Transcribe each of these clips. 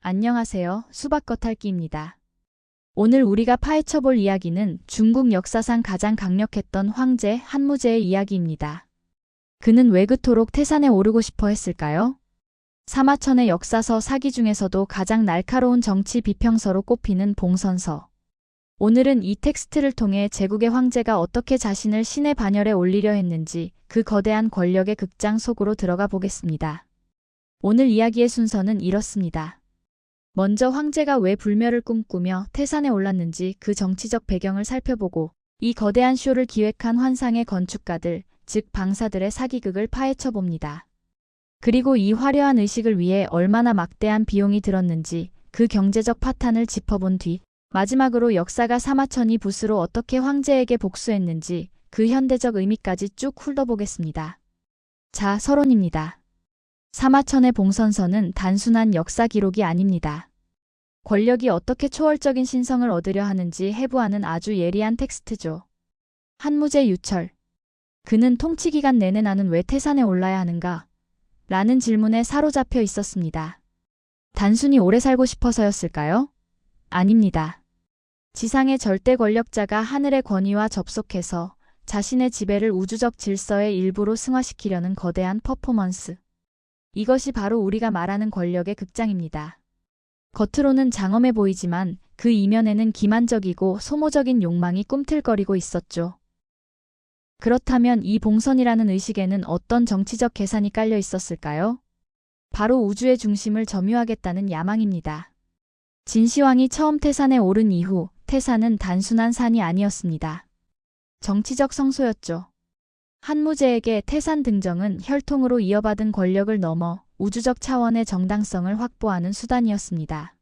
안녕하세요. 수박 겉핥기입니다. 오늘 우리가 파헤쳐볼 이야기는 중국 역사상 가장 강력했던 황제 한무제의 이야기입니다. 그는 왜 그토록 태산에 오르고 싶어 했을까요? 사마천의 역사서 사기 중에서도 가장 날카로운 정치 비평서로 꼽히는 봉선서. 오늘은 이 텍스트를 통해 제국의 황제가 어떻게 자신을 신의 반열에 올리려 했는지 그 거대한 권력의 극장 속으로 들어가 보겠습니다. 오늘 이야기의 순서는 이렇습니다. 먼저 황제가 왜 불멸을 꿈꾸며 태산에 올랐는지 그 정치적 배경을 살펴보고 이 거대한 쇼를 기획한 환상의 건축가들, 즉 방사들의 사기극을 파헤쳐 봅니다. 그리고 이 화려한 의식을 위해 얼마나 막대한 비용이 들었는지 그 경제적 파탄을 짚어본 뒤 마지막으로 역사가 사마천이 붓으로 어떻게 황제에게 복수했는지 그 현대적 의미까지 쭉 훑어보겠습니다. 자, 서론입니다. 사마천의 봉선서는 단순한 역사 기록이 아닙니다. 권력이 어떻게 초월적인 신성을 얻으려 하는지 해부하는 아주 예리한 텍스트죠. 한무제 유철. 그는 통치 기간 내내 나는 왜 태산에 올라야 하는가? 라는 질문에 사로잡혀 있었습니다. 단순히 오래 살고 싶어서였을까요? 아닙니다. 지상의 절대 권력자가 하늘의 권위와 접속해서 자신의 지배를 우주적 질서의 일부로 승화시키려는 거대한 퍼포먼스. 이것이 바로 우리가 말하는 권력의 극장입니다. 겉으로는 장엄해 보이지만 그 이면에는 기만적이고 소모적인 욕망이 꿈틀거리고 있었죠. 그렇다면 이 봉선이라는 의식에는 어떤 정치적 계산이 깔려 있었을까요? 바로 우주의 중심을 점유하겠다는 야망입니다. 진시황이 처음 태산에 오른 이후 태산은 단순한 산이 아니었습니다. 정치적 성소였죠. 한무제에게 태산 등정은 혈통으로 이어받은 권력을 넘어 우주적 차원의 정당성을 확보하는 수단이었습니다.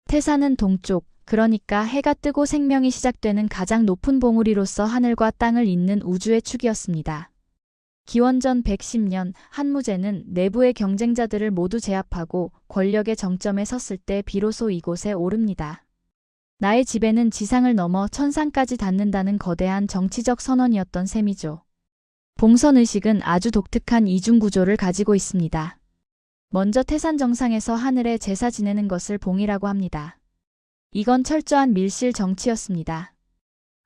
태산은 동쪽, 그러니까 해가 뜨고 생명이 시작되는 가장 높은 봉우리로서 하늘과 땅을 잇는 우주의 축이었습니다. 기원전 110년 한무제는 내부의 경쟁자들을 모두 제압하고 권력의 정점에 섰을 때 비로소 이곳에 오릅니다. 나의 지배는 지상을 넘어 천상까지 닿는다는 거대한 정치적 선언이었던 셈이죠. 봉선의식은 아주 독특한 이중구조를 가지고 있습니다. 먼저 태산 정상에서 하늘에 제사 지내는 것을 봉이라고 합니다. 이건 철저한 밀실 정치였습니다.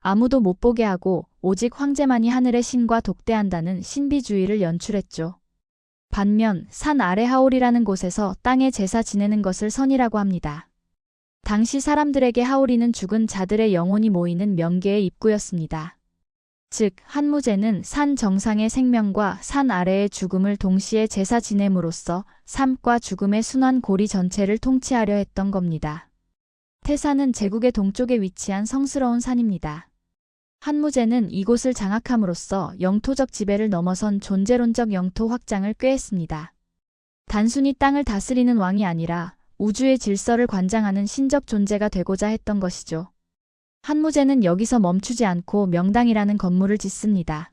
아무도 못 보게 하고 오직 황제만이 하늘의 신과 독대한다는 신비주의를 연출했죠. 반면 산 아래 하오리라는 곳에서 땅에 제사 지내는 것을 선이라고 합니다. 당시 사람들에게 하오리는 죽은 자들의 영혼이 모이는 명계의 입구였습니다. 즉 한무제는 산 정상의 생명과 산 아래의 죽음을 동시에 제사 지냄으로써 삶과 죽음의 순환 고리 전체를 통치하려 했던 겁니다. 태산은 제국의 동쪽에 위치한 성스러운 산입니다. 한무제는 이곳을 장악함으로써 영토적 지배를 넘어선 존재론적 영토 확장을 꾀했습니다. 단순히 땅을 다스리는 왕이 아니라 우주의 질서를 관장하는 신적 존재가 되고자 했던 것이죠. 한무제는 여기서 멈추지 않고 명당이라는 건물을 짓습니다.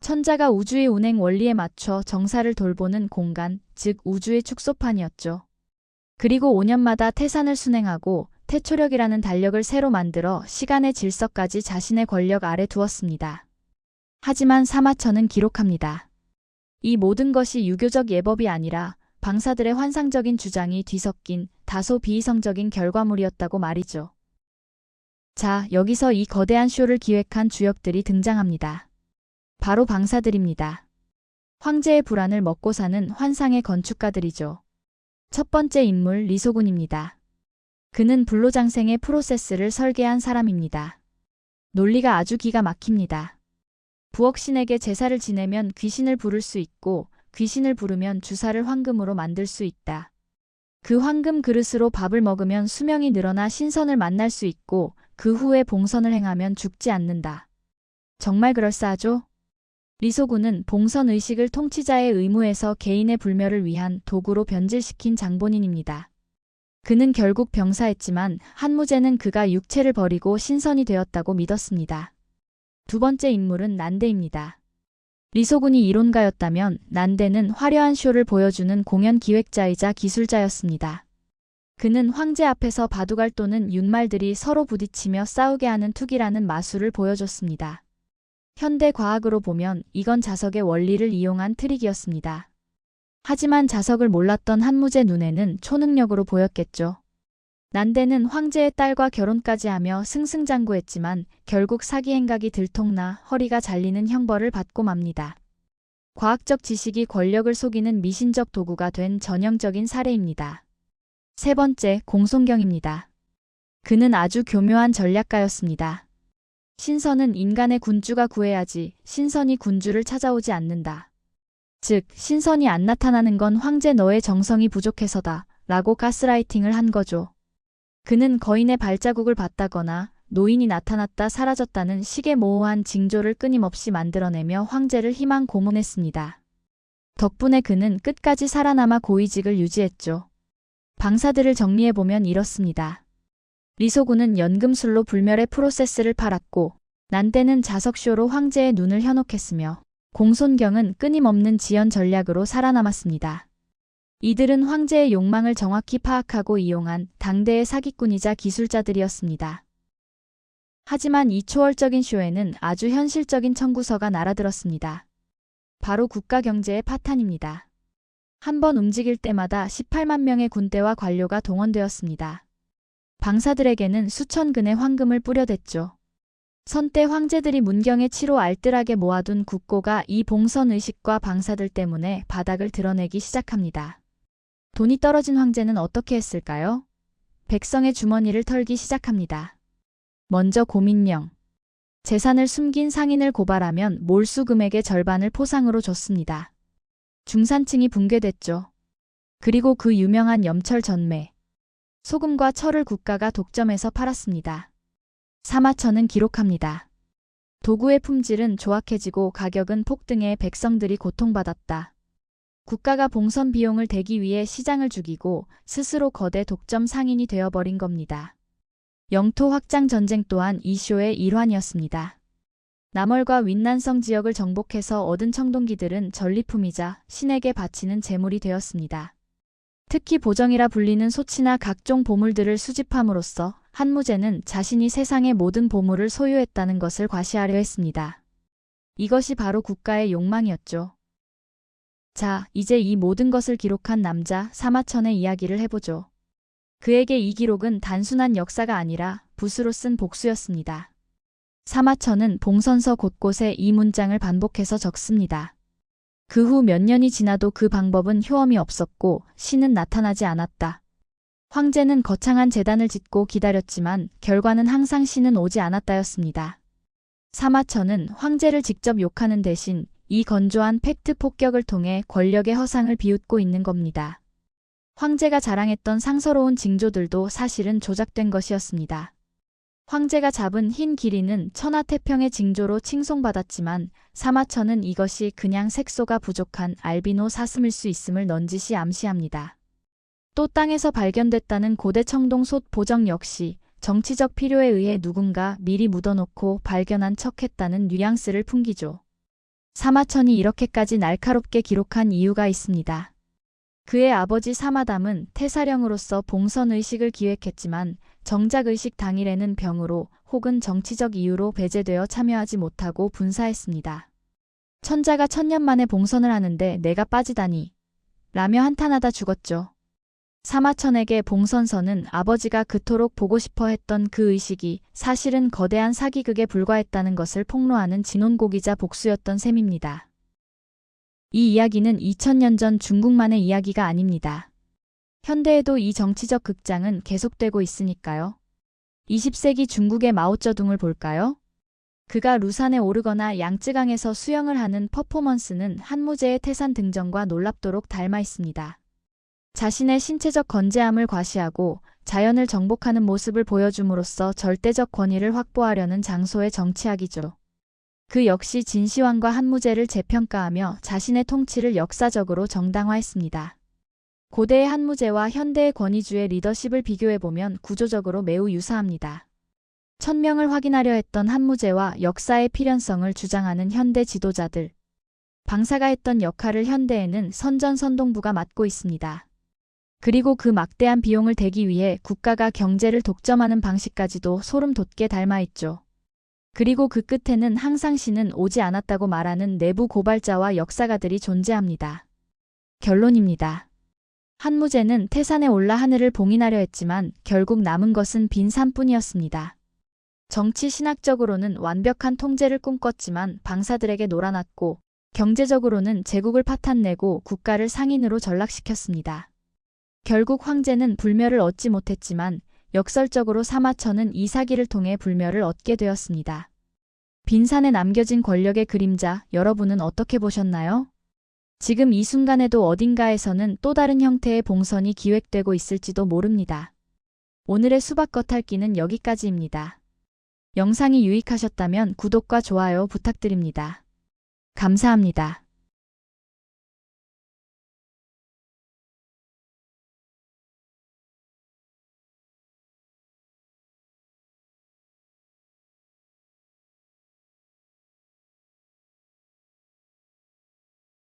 천자가 우주의 운행 원리에 맞춰 정사를 돌보는 공간, 즉 우주의 축소판이었죠. 그리고 5년마다 태산을 순행하고 태초력이라는 달력을 새로 만들어 시간의 질서까지 자신의 권력 아래 두었습니다. 하지만 사마천은 기록합니다. 이 모든 것이 유교적 예법이 아니라 방사들의 환상적인 주장이 뒤섞인 다소 비이성적인 결과물이었다고 말이죠. 자, 여기서 이 거대한 쇼를 기획한 주역들이 등장합니다. 바로 방사들입니다. 황제의 불안을 먹고 사는 환상의 건축가들이죠. 첫 번째 인물 리소군입니다. 그는 불로장생의 프로세스를 설계한 사람입니다. 논리가 아주 기가 막힙니다. 부엌신에게 제사를 지내면 귀신을 부를 수 있고 귀신을 부르면 주사를 황금으로 만들 수 있다. 그 황금 그릇으로 밥을 먹으면 수명이 늘어나 신선을 만날 수 있고 그 후에 봉선을 행하면 죽지 않는다. 정말 그럴싸하죠? 리소군은 봉선 의식을 통치자의 의무에서 개인의 불멸을 위한 도구로 변질시킨 장본인입니다. 그는 결국 병사했지만 한무제는 그가 육체를 버리고 신선이 되었다고 믿었습니다. 두 번째 인물은 난데입니다. 리소군이 이론가였다면 난데는 화려한 쇼를 보여주는 공연 기획자이자 기술자였습니다. 그는 황제 앞에서 바둑알 또는 윤말들이 서로 부딪히며 싸우게 하는 투기라는 마술을 보여줬습니다. 현대 과학으로 보면 이건 자석의 원리를 이용한 트릭이었습니다. 하지만 자석을 몰랐던 한무제 눈에는 초능력으로 보였겠죠. 난데는 황제의 딸과 결혼까지 하며 승승장구했지만 결국 사기 행각이 들통나 허리가 잘리는 형벌을 받고 맙니다. 과학적 지식이 권력을 속이는 미신적 도구가 된 전형적인 사례입니다. 세 번째, 공손경입니다. 그는 아주 교묘한 전략가였습니다. 신선은 인간의 군주가 구해야지 신선이 군주를 찾아오지 않는다. 즉, 신선이 안 나타나는 건 황제 너의 정성이 부족해서다 라고 가스라이팅을 한 거죠. 그는 거인의 발자국을 봤다거나 노인이 나타났다 사라졌다는 식의 모호한 징조를 끊임없이 만들어내며 황제를 희망 고문했습니다. 덕분에 그는 끝까지 살아남아 고위직을 유지했죠. 방사들을 정리해보면 이렇습니다. 리소군은 연금술로 불멸의 프로세스를 팔았고 난데는 자석쇼로 황제의 눈을 현혹했으며 공손경은 끊임없는 지연 전략으로 살아남았습니다. 이들은 황제의 욕망을 정확히 파악하고 이용한 당대의 사기꾼이자 기술자들이었습니다. 하지만 이 초월적인 쇼에는 아주 현실적인 청구서가 날아들었습니다. 바로 국가 경제의 파탄입니다. 한 번 움직일 때마다 18만 명의 군대와 관료가 동원되었습니다. 방사들에게는 수천 근의 황금을 뿌려댔죠. 선때 황제들이 문경에 치로 알뜰하게 모아둔 국고가 이 봉선 의식과 방사들 때문에 바닥을 드러내기 시작합니다. 돈이 떨어진 황제는 어떻게 했을까요? 백성의 주머니를 털기 시작합니다. 먼저 고민령. 재산을 숨긴 상인을 고발하면 몰수 금액의 절반을 포상으로 줬습니다. 중산층이 붕괴됐죠. 그리고 그 유명한 염철 전매. 소금과 철을 국가가 독점해서 팔았습니다. 사마천은 기록합니다. 도구의 품질은 조악해지고 가격은 폭등해 백성들이 고통받았다. 국가가 봉선 비용을 대기 위해 시장을 죽이고 스스로 거대 독점 상인이 되어버린 겁니다. 영토 확장 전쟁 또한 이 쇼의 일환이었습니다. 남월과 윈난성 지역을 정복해서 얻은 청동기들은 전리품이자 신에게 바치는 제물이 되었습니다. 특히 보정이라 불리는 소치나 각종 보물들을 수집함으로써 한무제는 자신이 세상의 모든 보물을 소유했다는 것을 과시하려 했습니다. 이것이 바로 국가의 욕망이었죠. 자, 이제 이 모든 것을 기록한 남자 사마천의 이야기를 해보죠. 그에게 이 기록은 단순한 역사가 아니라 붓으로 쓴 복수였습니다. 사마천은 봉선서 곳곳에 이 문장을 반복해서 적습니다. 그 후 몇 년이 지나도 그 방법은 효험이 없었고 신은 나타나지 않았다. 황제는 거창한 제단을 짓고 기다렸지만 결과는 항상 신은 오지 않았다였습니다. 사마천은 황제를 직접 욕하는 대신 이 건조한 팩트 폭격을 통해 권력의 허상을 비웃고 있는 겁니다. 황제가 자랑했던 상서로운 징조들도 사실은 조작된 것이었습니다. 황제가 잡은 흰 기린은 천하태평의 징조로 칭송받았지만 사마천은 이것이 그냥 색소가 부족한 알비노 사슴일 수 있음을 넌지시 암시합니다. 또 땅에서 발견됐다는 고대 청동 솥 보정 역시 정치적 필요에 의해 누군가 미리 묻어놓고 발견한 척했다는 뉘앙스를 풍기죠. 사마천이 이렇게까지 날카롭게 기록한 이유가 있습니다. 그의 아버지 사마담은 태사령으로서 봉선의식을 기획했지만 정작 의식 당일에는 병으로 혹은 정치적 이유로 배제되어 참여하지 못하고 분사했습니다. 천자가 천년 만에 봉선을 하는데 내가 빠지다니 라며 한탄하다 죽었죠. 사마천에게 봉선서는 아버지가 그토록 보고 싶어 했던 그 의식이 사실은 거대한 사기극에 불과했다는 것을 폭로하는 진혼곡이자 복수였던 셈입니다. 이 이야기는 2000년 전 중국만의 이야기가 아닙니다. 현대에도 이 정치적 극장은 계속되고 있으니까요. 20세기 중국의 마오쩌둥을 볼까요? 그가 루산에 오르거나 양쯔강에서 수영을 하는 퍼포먼스는 한무제의 태산 등정과 놀랍도록 닮아 있습니다. 자신의 신체적 건재함을 과시하고 자연을 정복하는 모습을 보여줌으로써 절대적 권위를 확보하려는 장소의 정치학이죠. 그 역시 진시황과 한무제를 재평가하며 자신의 통치를 역사적으로 정당화했습니다. 고대의 한무제와 현대의 권위주의 리더십을 비교해보면 구조적으로 매우 유사합니다. 천명을 확인하려 했던 한무제와 역사의 필연성을 주장하는 현대 지도자들. 방사가 했던 역할을 현대에는 선전선동부가 맡고 있습니다. 그리고 그 막대한 비용을 대기 위해 국가가 경제를 독점하는 방식까지도 소름 돋게 닮아있죠. 그리고 그 끝에는 항상 신은 오지 않았다고 말하는 내부 고발자와 역사가들이 존재합니다. 결론입니다. 한무제는 태산에 올라 하늘을 봉인하려 했지만 결국 남은 것은 빈 산뿐이었습니다. 정치 신학적으로는 완벽한 통제를 꿈꿨지만 방사들에게 놀아났고 경제적으로는 제국을 파탄내고 국가를 상인으로 전락시켰습니다. 결국 황제는 불멸을 얻지 못했지만 역설적으로 사마천은 이 사기를 통해 불멸을 얻게 되었습니다. 빈산에 남겨진 권력의 그림자, 여러분은 어떻게 보셨나요? 지금 이 순간에도 어딘가에서는 또 다른 형태의 봉선이 기획되고 있을지도 모릅니다. 오늘의 수박 겉핥기는 여기까지입니다. 영상이 유익하셨다면 구독과 좋아요 부탁드립니다. 감사합니다.